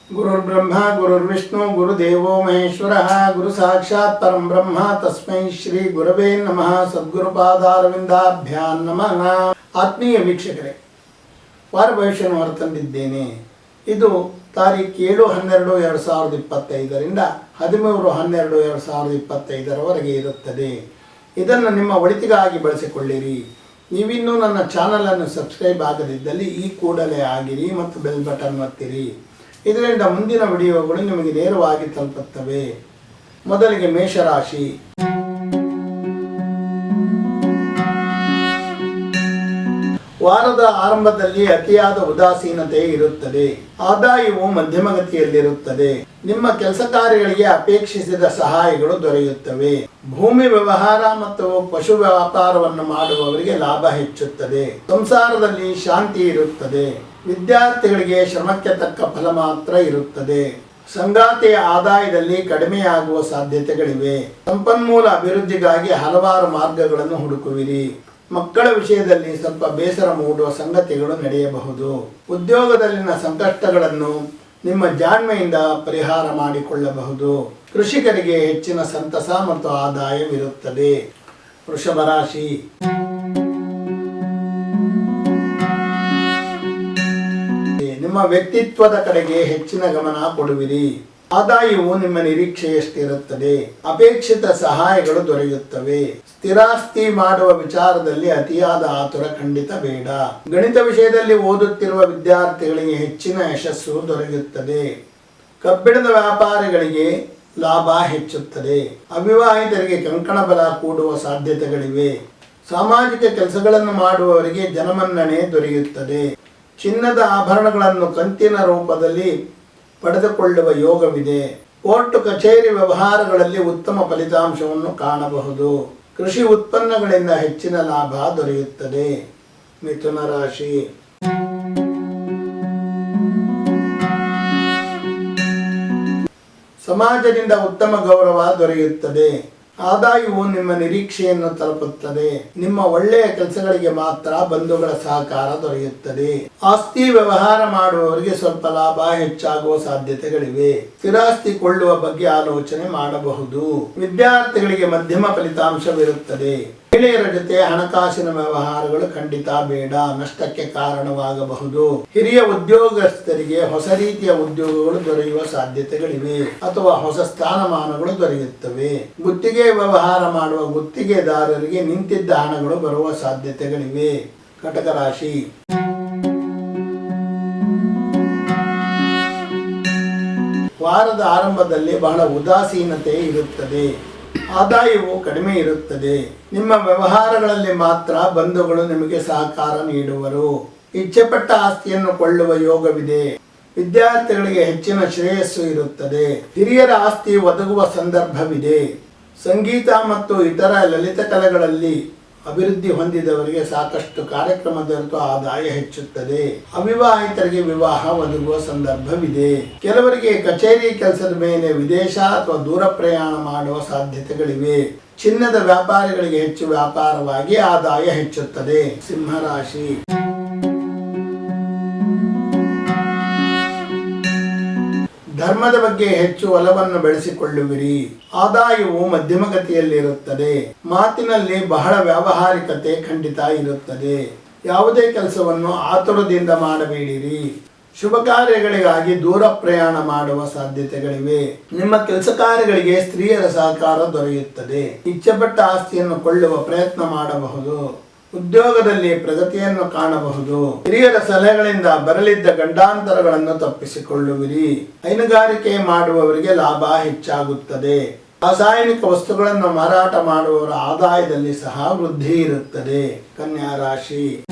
ಗುರುರ್ಬ್ರಹ್ಮ ಗುರುರ್ವಿಷ್ಣು ಗುರುದೇವೋ ಮಹೇಶ್ವರಃ ಗುರು ಸಾಕ್ಷಾತ್ ಪರಂ ಬ್ರಹ್ಮ ತಸ್ಮೈ ಶ್ರೀ ಗುರವೇ ನಮಃ. ಸದ್ಗುರುಪಾದಾರವಿಂದಾಭ್ಯಾಂ ನಮಃ. ಆತ್ಮೀಯ ವೀಕ್ಷಕರೇ, ವಾರ ಭವಿಷ್ಯವನ್ನು ಹೊರತಂದಿದ್ದೇನೆ. ಇದು ತಾರೀಖು 7/12/2025ರಿಂದ 13/12/2025 ಇರುತ್ತದೆ. ಇದನ್ನು ನಿಮ್ಮ ಒಳಿತಿಗಾಗಿ ಬಳಸಿಕೊಳ್ಳಿರಿ. ನೀವಿನ್ನೂ ನನ್ನ ಚಾನಲನ್ನು ಸಬ್ಸ್ಕ್ರೈಬ್ ಆಗದಿದ್ದಲ್ಲಿ ಈ ಕೂಡಲೇ ಆಗಿರಿ ಮತ್ತು ಬೆಲ್ ಬಟನ್ ಒತ್ತಿರಿ. ಇದರಿಂದ ಮುಂದಿನ ವಿಡಿಯೋಗಳು ನಿಮಗೆ ನೇರವಾಗಿ ತಲುಪುತ್ತವೆ. ಮೊದಲಿಗೆ ಮೇಷರಾಶಿ. ವಾರದ ಆರಂಭದಲ್ಲಿ ಅತಿಯಾದ ಉದಾಸೀನತೆ ಇರುತ್ತದೆ. ಆದಾಯವು ಮಧ್ಯಮಗತಿಯಲ್ಲಿರುತ್ತದೆ. ನಿಮ್ಮ ಕೆಲಸ ಕಾರ್ಯಗಳಿಗೆ ಅಪೇಕ್ಷಿಸಿದ ಸಹಾಯಗಳು ದೊರೆಯುತ್ತವೆ. ಭೂಮಿ ವ್ಯವಹಾರ ಮತ್ತು ಪಶು ವ್ಯಾಪಾರವನ್ನು ಮಾಡುವವರಿಗೆ ಲಾಭ ಹೆಚ್ಚುತ್ತದೆ. ಸಂಸಾರದಲ್ಲಿ ಶಾಂತಿ ಇರುತ್ತದೆ. ವಿದ್ಯಾರ್ಥಿಗಳಿಗೆ ಶ್ರಮಕ್ಕೆ ತಕ್ಕ ಫಲ ಮಾತ್ರ ಇರುತ್ತದೆ. ಸಂಗಾತಿಯ ಆದಾಯದಲ್ಲಿ ಕಡಿಮೆಯಾಗುವ ಸಾಧ್ಯತೆಗಳಿವೆ. ಸಂಪನ್ಮೂಲ ಅಭಿವೃದ್ಧಿಗಾಗಿ ಹಲವಾರು ಮಾರ್ಗಗಳನ್ನು ಹುಡುಕುವಿರಿ. ಮಕ್ಕಳ ವಿಷಯದಲ್ಲಿ ಸ್ವಲ್ಪ ಬೇಸರ ಮೂಡುವ ಸಂಗತಿಗಳು ನಡೆಯಬಹುದು. ಉದ್ಯೋಗದಲ್ಲಿನ ಸಂಕಷ್ಟಗಳನ್ನು ನಿಮ್ಮ ಜಾಣ್ಮೆಯಿಂದ ಪರಿಹಾರ ಮಾಡಿಕೊಳ್ಳಬಹುದು. ಕೃಷಿಕರಿಗೆ ಹೆಚ್ಚಿನ ಸಂತಸ ಮತ್ತು ಆದಾಯವಿರುತ್ತದೆ. ವೃಷಭ ರಾಶಿ. ನಿಮ್ಮ ವ್ಯಕ್ತಿತ್ವದ ಕಡೆಗೆ ಹೆಚ್ಚಿನ ಗಮನ ಕೊಡುವಿರಿ. ಆದಾಯವು ನಿಮ್ಮ ನಿರೀಕ್ಷೆಯಷ್ಟಿರುತ್ತದೆ. ಅಪೇಕ್ಷಿತ ಸಹಾಯಗಳು ದೊರೆಯುತ್ತವೆ. ಸ್ಥಿರಾಸ್ತಿ ಮಾಡುವ ವಿಚಾರದಲ್ಲಿ ಅತಿಯಾದ ಆತುರ ಖಂಡಿತ ಬೇಡ. ಗಣಿತ ವಿಷಯದಲ್ಲಿ ಓದುತ್ತಿರುವ ವಿದ್ಯಾರ್ಥಿಗಳಿಗೆ ಹೆಚ್ಚಿನ ಯಶಸ್ಸು ದೊರೆಯುತ್ತದೆ. ಕಬ್ಬಿಣದ ವ್ಯಾಪಾರಿಗಳಿಗೆ ಲಾಭ ಹೆಚ್ಚುತ್ತದೆ. ಅವಿವಾಹಿತರಿಗೆ ಕಂಕಣ ಬಲ ಕೂಡುವ ಸಾಧ್ಯತೆಗಳಿವೆ. ಸಾಮಾಜಿಕ ಕೆಲಸಗಳನ್ನು ಮಾಡುವವರಿಗೆ ಜನಮನ್ನಣೆ ದೊರೆಯುತ್ತದೆ. ಚಿನ್ನದ ಆಭರಣಗಳನ್ನು ಕಂತಿನ ರೂಪದಲ್ಲಿ ಪಡೆದುಕೊಳ್ಳುವ ಯೋಗವಿದೆ. ಕೋರ್ಟ್ ಕಚೇರಿ ವ್ಯವಹಾರಗಳಲ್ಲಿ ಉತ್ತಮ ಫಲಿತಾಂಶವನ್ನು ಕಾಣಬಹುದು. ಕೃಷಿ ಉತ್ಪನ್ನಗಳಿಂದ ಹೆಚ್ಚಿನ ಲಾಭ ದೊರೆಯುತ್ತದೆ. ಮಿಥುನ ರಾಶಿ. ಸಮಾಜದಿಂದ ಉತ್ತಮ ಗೌರವ ದೊರೆಯುತ್ತದೆ. ಆದಾಯವು ನಿಮ್ಮ ನಿರೀಕ್ಷೆಯನ್ನು ತಲುಪುತ್ತದೆ. ನಿಮ್ಮ ಒಳ್ಳೆಯ ಕೆಲಸಗಳಿಗೆ ಮಾತ್ರ ಬಂಧುಗಳ ಸಹಕಾರ ದೊರೆಯುತ್ತದೆ. ಆಸ್ತಿ ವ್ಯವಹಾರ ಮಾಡುವವರಿಗೆ ಸ್ವಲ್ಪ ಲಾಭ ಹೆಚ್ಚಾಗುವ ಸಾಧ್ಯತೆಗಳಿವೆ. ಸ್ಥಿರಾಸ್ತಿ ಕೊಳ್ಳುವ ಬಗ್ಗೆ ಆಲೋಚನೆ ಮಾಡಬಹುದು. ವಿದ್ಯಾರ್ಥಿಗಳಿಗೆ ಮಧ್ಯಮ ಫಲಿತಾಂಶವಿರುತ್ತದೆ. ಮಹಿಳೆಯರ ಜೊತೆ ಹಣಕಾಸಿನ ವ್ಯವಹಾರಗಳು ಖಂಡಿತ ಬೇಡ, ನಷ್ಟಕ್ಕೆ ಕಾರಣವಾಗಬಹುದು. ಹಿರಿಯ ಉದ್ಯೋಗಸ್ಥರಿಗೆ ಹೊಸ ರೀತಿಯ ಉದ್ಯೋಗಗಳು ದೊರೆಯುವ ಸಾಧ್ಯತೆಗಳಿವೆ ಅಥವಾ ಹೊಸ ಸ್ಥಾನಮಾನಗಳು ದೊರೆಯುತ್ತವೆ. ಗುತ್ತಿಗೆ ವ್ಯವಹಾರ ಮಾಡುವ ಗುತ್ತಿಗೆದಾರರಿಗೆ ನಿಂತಿದ್ದ ಹಣಗಳು ಬರುವ ಸಾಧ್ಯತೆಗಳಿವೆ. ಕಟಕ ರಾಶಿ. ವಾರದ ಆರಂಭದಲ್ಲಿ ಬಹಳ ಉದಾಸೀನತೆ ಇರುತ್ತದೆ. ಆದಾಯವು ಕಡಿಮೆ ಇರುತ್ತದೆ. ನಿಮ್ಮ ವ್ಯವಹಾರಗಳಲ್ಲಿ ಮಾತ್ರ ಬಂಧುಗಳು ನಿಮಗೆ ಸಹಕಾರ ನೀಡುವರು. ಇಚ್ಛೆಪಟ್ಟ ಆಸ್ತಿಯನ್ನು ಕೊಳ್ಳುವ ಯೋಗವಿದೆ. ವಿದ್ಯಾರ್ಥಿಗಳಿಗೆ ಹೆಚ್ಚಿನ ಶ್ರೇಯಸ್ಸು ಇರುತ್ತದೆ. ಹಿರಿಯರ ಆಸ್ತಿ ಒದಗುವ ಸಂದರ್ಭವಿದೆ. ಸಂಗೀತ ಮತ್ತು ಇತರ ಲಲಿತ ಕಲೆಗಳಲ್ಲಿ ಅಭಿವೃದ್ಧಿ ಹೊಂದಿದವರಿಗೆ ಸಾಕಷ್ಟು ಕಾರ್ಯಕ್ರಮ ದೊರೆತು ಆದಾಯ ಹೆಚ್ಚುತ್ತದೆ. ಅವಿವಾಹಿತರಿಗೆ ವಿವಾಹ ಒದಗುವ ಸಂದರ್ಭವಿದೆ. ಕೆಲವರಿಗೆ ಕಚೇರಿ ಕೆಲಸದ ಮೇಲೆ ವಿದೇಶ ಅಥವಾ ದೂರ ಪ್ರಯಾಣ ಮಾಡುವ ಸಾಧ್ಯತೆಗಳಿವೆ. ಚಿನ್ನದ ವ್ಯಾಪಾರಿಗಳಿಗೆ ಹೆಚ್ಚು ವ್ಯಾಪಾರವಾಗಿ ಆದಾಯ ಹೆಚ್ಚುತ್ತದೆ. ಸಿಂಹರಾಶಿ. ಧರ್ಮದ ಬಗ್ಗೆ ಹೆಚ್ಚು ಒಲವನ್ನು ಬೆಳೆಸಿಕೊಳ್ಳುವಿರಿ. ಆದಾಯವು ಮಧ್ಯಮಗತಿಯಲ್ಲಿರುತ್ತದೆ. ಮಾತಿನಲ್ಲಿ ಬಹಳ ವ್ಯಾವಹಾರಿಕತೆ ಖಂಡಿತ ಇರುತ್ತದೆ. ಯಾವುದೇ ಕೆಲಸವನ್ನು ಆತುರದಿಂದ ಮಾಡಬೇಡಿರಿ. ಶುಭ ಕಾರ್ಯಗಳಿಗಾಗಿ ದೂರ ಪ್ರಯಾಣ ಮಾಡುವ ಸಾಧ್ಯತೆಗಳಿವೆ. ನಿಮ್ಮ ಕೆಲಸ ಕಾರ್ಯಗಳಿಗೆ ಸ್ತ್ರೀಯರ ಸಹಕಾರ ದೊರೆಯುತ್ತದೆ. ಇಚ್ಛೆಪಟ್ಟ ಆಸ್ತಿಯನ್ನು ಕೊಳ್ಳುವ ಪ್ರಯತ್ನ ಮಾಡಬಹುದು. ಉದ್ಯೋಗದಲ್ಲಿ ಪ್ರಗತಿಯನ್ನು ಕಾಣಬಹುದು. ಹಿರಿಯರ ಸಲಹೆಗಳಿಂದ ಬರಲಿದ್ದ ಗಂಡಾಂತರಗಳನ್ನು ತಪ್ಪಿಸಿಕೊಳ್ಳುವಿರಿ. ಹೈನುಗಾರಿಕೆ ಮಾಡುವವರಿಗೆ ಲಾಭ ಹೆಚ್ಚಾಗುತ್ತದೆ. ರಾಸಾಯನಿಕ ವಸ್ತುಗಳನ್ನು ಮಾರಾಟ ಮಾಡುವವರ ಆದಾಯದಲ್ಲಿ ಸಹ ವೃದ್ಧಿ ಇರುತ್ತದೆ. ಕನ್ಯಾ ರಾಶಿ.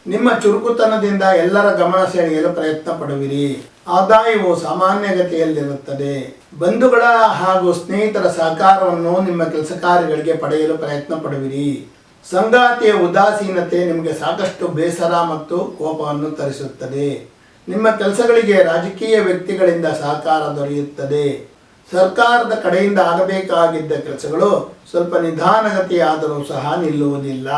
ನಿಮ್ಮ ಚುರುಕುತನದಿಂದ ಎಲ್ಲರ ಗಮನ ಸೆಳೆಯಲು ಪ್ರಯತ್ನ ಪಡುವಿರಿ. ಆದಾಯವು ಸಾಮಾನ್ಯಗತಿಯಲ್ಲಿರುತ್ತದೆ. ಬಂಧುಗಳ ಹಾಗೂ ಸ್ನೇಹಿತರ ಸಹಕಾರವನ್ನು ನಿಮ್ಮ ಕೆಲಸ ಕಾರ್ಯಗಳಿಗೆ ಪಡೆಯಲು ಪ್ರಯತ್ನ ಪಡುವಿರಿ. ಸಂಗಾತಿಯ ಉದಾಸೀನತೆ ನಿಮಗೆ ಸಾಕಷ್ಟು ಬೇಸರ ಮತ್ತು ಕೋಪವನ್ನು ತರಿಸುತ್ತದೆ. ನಿಮ್ಮ ಕೆಲಸಗಳಿಗೆ ರಾಜಕೀಯ ವ್ಯಕ್ತಿಗಳಿಂದ ಸಹಕಾರ ದೊರೆಯುತ್ತದೆ. ಸರ್ಕಾರದ ಕಡೆಯಿಂದ ಆಗಬೇಕಾಗಿದ್ದ ಕೆಲಸಗಳು ಸ್ವಲ್ಪ ನಿಧಾನಗತಿಯಾದರೂ ಸಹ ನಿಲ್ಲುವುದಿಲ್ಲ.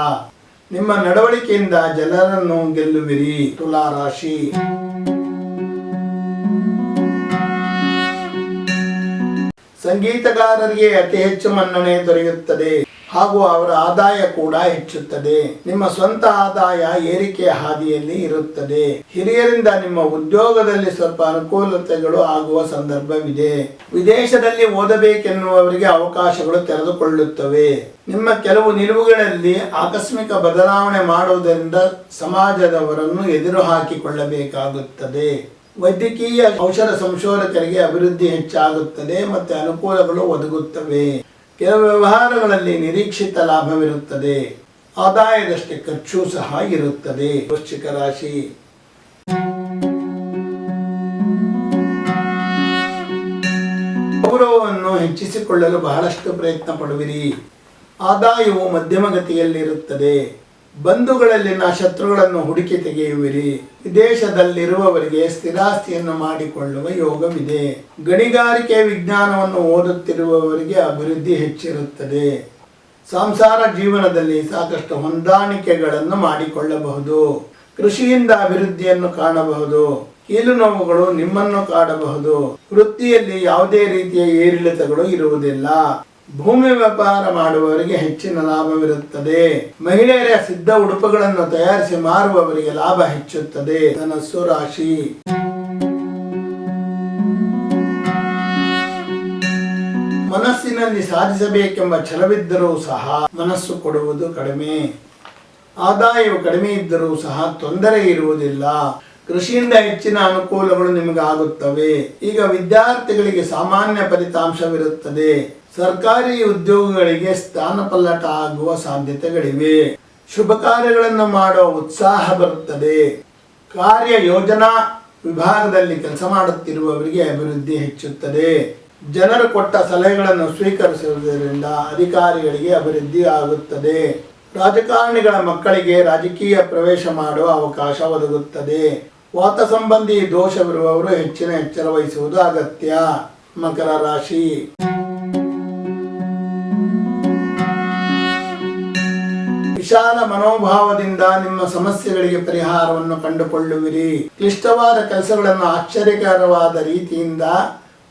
ನಿಮ್ಮ ನಡವಳಿಕೆಯಿಂದ ಜನರನ್ನು ಗೆಲ್ಲುವಿರಿ. ತುಲಾ ರಾಶಿ. ಸಂಗೀತಗಾರರಿಗೆ ಅತಿ ಹೆಚ್ಚು ಮನ್ನಣೆ ದೊರೆಯುತ್ತದೆ ಹಾಗೂ ಅವರ ಆದಾಯ ಕೂಡ ಹೆಚ್ಚುತ್ತದೆ. ನಿಮ್ಮ ಸ್ವಂತ ಆದಾಯ ಏರಿಕೆಯ ಹಾದಿಯಲ್ಲಿ ಇರುತ್ತದೆ. ಹಿರಿಯರಿಂದ ನಿಮ್ಮ ಉದ್ಯೋಗದಲ್ಲಿ ಸ್ವಲ್ಪ ಅನುಕೂಲತೆಗಳು ಆಗುವ ಸಂದರ್ಭವಿದೆ. ವಿದೇಶದಲ್ಲಿ ಓದಬೇಕೆನ್ನುವವರಿಗೆ ಅವಕಾಶಗಳು ತೆರೆದುಕೊಳ್ಳುತ್ತವೆ. ನಿಮ್ಮ ಕೆಲವು ನಿಲುವುಗಳಲ್ಲಿ ಆಕಸ್ಮಿಕ ಬದಲಾವಣೆ ಮಾಡುವುದರಿಂದ ಸಮಾಜದವರನ್ನು ಎದುರು ಹಾಕಿಕೊಳ್ಳಬೇಕಾಗುತ್ತದೆ. ವೈದ್ಯಕೀಯ ಔಷಧ ಸಂಶೋಧಕರಿಗೆ ಅಭಿವೃದ್ಧಿ ಹೆಚ್ಚಾಗುತ್ತದೆ ಮತ್ತು ಅನುಕೂಲಗಳು ಒದಗುತ್ತವೆ. ಕೆಲವು ವ್ಯವಹಾರಗಳಲ್ಲಿ ನಿರೀಕ್ಷಿತ ಲಾಭವಿರುತ್ತದೆ. ಆದಾಯದಷ್ಟೇ ಖರ್ಚು ಸಹ ಇರುತ್ತದೆ. ವೃಶ್ಚಿಕ ರಾಶಿ. ಗೌರವವನ್ನು ಹೆಚ್ಚಿಸಿಕೊಳ್ಳಲು ಬಹಳಷ್ಟು ಪ್ರಯತ್ನ ಪಡುವಿರಿ. ಆದಾಯವು ಮಧ್ಯಮಗತಿಯಲ್ಲಿರುತ್ತದೆ. ಬಂಧುಗಳಲ್ಲಿನ ಶತ್ರುಗಳನ್ನು ಹುಡುಕಿ ತೆಗೆಯುವಿರಿ. ವಿದೇಶದಲ್ಲಿರುವವರಿಗೆ ಸ್ಥಿರಾಸ್ತಿಯನ್ನು ಮಾಡಿಕೊಳ್ಳುವ ಯೋಗವಿದೆ. ಗಣಿಗಾರಿಕೆ ವಿಜ್ಞಾನವನ್ನು ಓದುತ್ತಿರುವವರಿಗೆ ಅಭಿವೃದ್ಧಿ ಹೆಚ್ಚಿರುತ್ತದೆ. ಸಂಸಾರ ಜೀವನದಲ್ಲಿ ಸಾಕಷ್ಟು ಹೊಂದಾಣಿಕೆಗಳನ್ನು ಮಾಡಿಕೊಳ್ಳಬಹುದು. ಕೃಷಿಯಿಂದ ಅಭಿವೃದ್ಧಿಯನ್ನು ಕಾಣಬಹುದು. ಕೀಲು ನೋವುಗಳು ನಿಮ್ಮನ್ನು ಕಾಡಬಹುದು. ವೃತ್ತಿಯಲ್ಲಿ ಯಾವುದೇ ರೀತಿಯ ಏರಿಳಿತಗಳು ಇರುವುದಿಲ್ಲ. ಭೂಮಿ ವ್ಯಾಪಾರ ಮಾಡುವವರಿಗೆ ಹೆಚ್ಚಿನ ಲಾಭವಿರುತ್ತದೆ. ಮಹಿಳೆಯರ ಸಿದ್ಧ ಉಡುಪುಗಳನ್ನು ತಯಾರಿಸಿ ಮಾರುವವರಿಗೆ ಲಾಭ ಹೆಚ್ಚುತ್ತದೆ. ಧನಸ್ಸು ರಾಶಿ. ಮನಸ್ಸಿನಲ್ಲಿ ಸಾಧಿಸಬೇಕೆಂಬ ಛಲವಿದ್ದರೂ ಸಹ ಮನಸ್ಸು ಕೊಡುವುದು ಕಡಿಮೆ. ಆದಾಯವು ಕಡಿಮೆ ಇದ್ದರೂ ಸಹ ತೊಂದರೆ ಇರುವುದಿಲ್ಲ. ಕೃಷಿಯಿಂದ ಹೆಚ್ಚಿನ ಅನುಕೂಲಗಳು ನಿಮಗೆ ಆಗುತ್ತವೆ. ಈಗ ವಿದ್ಯಾರ್ಥಿಗಳಿಗೆ ಸಾಮಾನ್ಯ ಫಲಿತಾಂಶವಿರುತ್ತದೆ. ಸರ್ಕಾರಿ ಉದ್ಯೋಗಗಳಿಗೆ ಸ್ಥಾನಪಲ್ಲಟ ಆಗುವ ಸಾಧ್ಯತೆಗಳಿವೆ. ಶುಭ ಕಾರ್ಯಗಳನ್ನು ಮಾಡುವ ಉತ್ಸಾಹ ಬರುತ್ತದೆ. ಕಾರ್ಯ ಯೋಜನಾ ವಿಭಾಗದಲ್ಲಿ ಕೆಲಸ ಮಾಡುತ್ತಿರುವವರಿಗೆ ಅಭಿವೃದ್ಧಿ ಹೆಚ್ಚುತ್ತದೆ. ಜನರು ಕೊಟ್ಟ ಸಲಹೆಗಳನ್ನು ಸ್ವೀಕರಿಸುವುದರಿಂದ ಅಧಿಕಾರಿಗಳಿಗೆ ಅಭಿವೃದ್ಧಿ ಆಗುತ್ತದೆ. ರಾಜಕಾರಣಿಗಳ ಮಕ್ಕಳಿಗೆ ರಾಜಕೀಯ ಪ್ರವೇಶ ಮಾಡುವ ಅವಕಾಶ ಒದಗುತ್ತದೆ. ವಾತ ಸಂಬಂಧಿ ದೋಷವಿರುವವರು ಹೆಚ್ಚಿನ ಎಚ್ಚರ ವಹಿಸುವುದು ಅಗತ್ಯ. ಮಕರ ರಾಶಿ. ವಿಶಾಲ ಮನೋಭಾವದಿಂದ ನಿಮ್ಮ ಸಮಸ್ಯೆಗಳಿಗೆ ಪರಿಹಾರವನ್ನು ಕಂಡುಕೊಳ್ಳುವಿರಿ. ಕ್ಲಿಷ್ಟವಾದ ಕೆಲಸಗಳನ್ನು ಆಶ್ಚರ್ಯಕರವಾದ ರೀತಿಯಿಂದ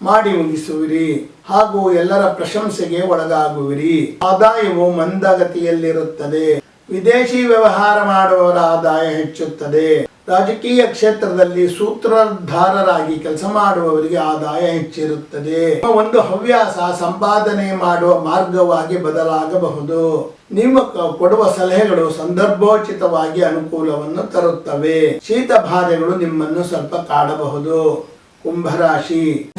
ಮಾಡಿ ಮುಗಿಸುವಿರಿ ಹಾಗೂ ಎಲ್ಲರ ಪ್ರಶಂಸೆಗೆ ಒಳಗಾಗುವಿರಿ. ಆದಾಯವು ಮಂದಗತಿಯಲ್ಲಿರುತ್ತದೆ. ವಿದೇಶಿ ವ್ಯವಹಾರ ಮಾಡುವವರ ಆದಾಯ ಹೆಚ್ಚುತ್ತದೆ. ರಾಜಕೀಯ ಕ್ಷೇತ್ರದಲ್ಲಿ ಸೂತ್ರಧಾರರಾಗಿ ಕೆಲಸ ಮಾಡುವವರಿಗೆ ಆದಾಯ ಹೆಚ್ಚಿರುತ್ತದೆ. ಒಂದು ಹವ್ಯಾಸ ಸಂಪಾದನೆ ಮಾಡುವ ಮಾರ್ಗವಾಗಿ ಬದಲಾಗಬಹುದು. ನೀವು ಕೊಡುವ ಸಲಹೆಗಳು ಸಂದರ್ಭೋಚಿತವಾಗಿ ಅನುಕೂಲವನ್ನು ತರುತ್ತವೆ. ಶೀತ ಬಾಧೆಗಳು ನಿಮ್ಮನ್ನು ಸ್ವಲ್ಪ ಕಾಡಬಹುದು. ಕುಂಭರಾಶಿ.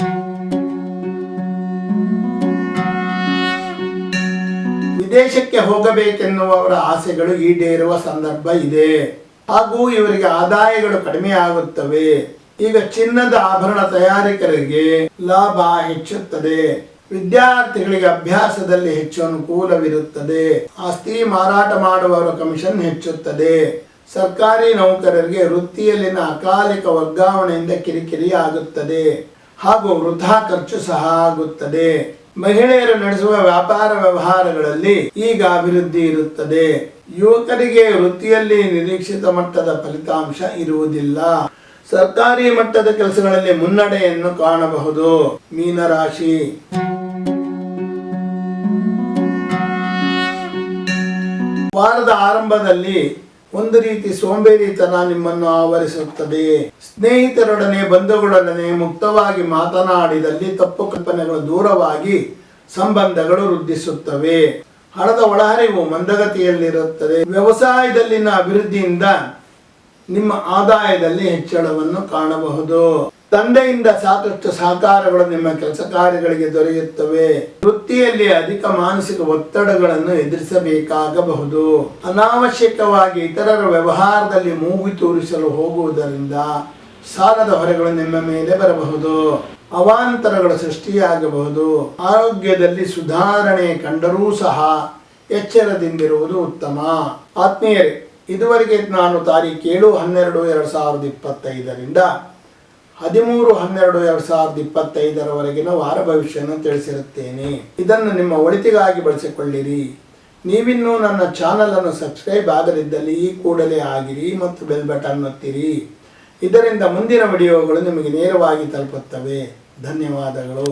ವಿದೇಶಕ್ಕೆ ಹೋಗಬೇಕೆನ್ನುವವರ ಆಸೆಗಳು ಈಡೇರುವ ಸಂದರ್ಭ ಇದೆ ಹಾಗೂ ಇವರಿಗೆ ಆದಾಯಗಳು ಕಡಿಮೆ ಆಗುತ್ತವೆ. ಈಗ ಚಿನ್ನದ ಆಭರಣ ತಯಾರಿಕರಿಗೆ ಲಾಭ ಹೆಚ್ಚುತ್ತದೆ. ವಿದ್ಯಾರ್ಥಿಗಳಿಗೆ ಅಭ್ಯಾಸದಲ್ಲಿ ಹೆಚ್ಚು ಅನುಕೂಲವಿರುತ್ತದೆ. ಆಸ್ತಿ ಮಾರಾಟ ಮಾಡುವವರ ಕಮಿಷನ್ ಹೆಚ್ಚುತ್ತದೆ. ಸರ್ಕಾರಿ ನೌಕರರಿಗೆ ವೃತ್ತಿಯಲ್ಲಿನ ಅಕಾಲಿಕ ವರ್ಗಾವಣೆಯಿಂದ ಕಿರಿಕಿರಿ ಆಗುತ್ತದೆ ಹಾಗೂ ವೃಥಾ ಖರ್ಚು ಸಹ ಆಗುತ್ತದೆ. ಮಹಿಳೆಯರು ನಡೆಸುವ ವ್ಯಾಪಾರ ವ್ಯವಹಾರಗಳಲ್ಲಿ ಈಗ ಅಭಿವೃದ್ಧಿ ಇರುತ್ತದೆ. ಯುವಕರಿಗೆ ವೃತ್ತಿಯಲ್ಲಿ ನಿರೀಕ್ಷಿತ ಮಟ್ಟದ ಫಲಿತಾಂಶ ಇರುವುದಿಲ್ಲ. ಸರ್ಕಾರಿ ಮಟ್ಟದ ಕೆಲಸಗಳಲ್ಲಿ ಮುನ್ನಡೆಯನ್ನು ಕಾಣಬಹುದು. ಮೀನರಾಶಿ. ವಾರದ ಆರಂಭದಲ್ಲಿ ಒಂದು ರೀತಿ ಸೋಂಬೇರಿತನ ನಿಮ್ಮನ್ನು ಆವರಿಸುತ್ತದೆ. ಸ್ನೇಹಿತರೊಡನೆ ಬಂಧುಗಳೊಡನೆ ಮುಕ್ತವಾಗಿ ಮಾತನಾಡಿದಲ್ಲಿ ತಪ್ಪು ಕಲ್ಪನೆಗಳು ದೂರವಾಗಿ ಸಂಬಂಧಗಳು ವೃದ್ಧಿಸುತ್ತವೆ. ಹಣದ ಒಳಹರಿವು ಮಂದಗತಿಯಲ್ಲಿರುತ್ತದೆ. ವ್ಯವಸಾಯದಲ್ಲಿನ ಅಭಿವೃದ್ಧಿಯಿಂದ ನಿಮ್ಮ ಆದಾಯದಲ್ಲಿ ಹೆಚ್ಚಳವನ್ನು ಕಾಣಬಹುದು. ತಂದೆಯಿಂದ ಸಾಕಷ್ಟು ಸಹಕಾರಗಳು ನಿಮ್ಮ ಕೆಲಸ ಕಾರ್ಯಗಳಿಗೆ ದೊರೆಯುತ್ತವೆ. ವೃತ್ತಿಯಲ್ಲಿ ಅಧಿಕ ಮಾನಸಿಕ ಒತ್ತಡಗಳನ್ನು ಎದುರಿಸಬೇಕಾಗಬಹುದು. ಅನಾವಶ್ಯಕವಾಗಿ ಇತರರ ವ್ಯವಹಾರದಲ್ಲಿ ಮೂಗು ತೂರಿಸಲು ಹೋಗುವುದರಿಂದ ಸಾಲದ ಹೊರೆಗಳು ನಿಮ್ಮ ಮೇಲೆ ಬರಬಹುದು. ಅವಾಂತರಗಳ ಸೃಷ್ಟಿಯಾಗಬಹುದು. ಆರೋಗ್ಯದಲ್ಲಿ ಸುಧಾರಣೆ ಕಂಡರೂ ಸಹ ಎಚ್ಚರದಿಂದಿರುವುದು ಉತ್ತಮ. ಆತ್ಮೀಯರೇ, ಇದುವರೆಗೆ ನಾನು ತಾರೀಖು 7/12/2025 13/12/2025 ವಾರ ಭವಿಷ್ಯವನ್ನು ತಿಳಿಸಿರುತ್ತೇನೆ. ಇದನ್ನು ನಿಮ್ಮ ಒಳಿತಿಗಾಗಿ ಬಳಸಿಕೊಳ್ಳಿರಿ. ನೀವಿನ್ನೂ ನನ್ನ ಚಾನಲನ್ನು ಸಬ್ಸ್ಕ್ರೈಬ್ ಆಗದಿದ್ದಲ್ಲಿ ಈ ಕೂಡಲೇ ಆಗಿರಿ ಮತ್ತು ಬೆಲ್ ಬಟನ್ ಒತ್ತಿರಿ. ಇದರಿಂದ ಮುಂದಿನ ವಿಡಿಯೋಗಳು ನಿಮಗೆ ನೇರವಾಗಿ ತಲುಪುತ್ತವೆ. ಧನ್ಯವಾದಗಳು.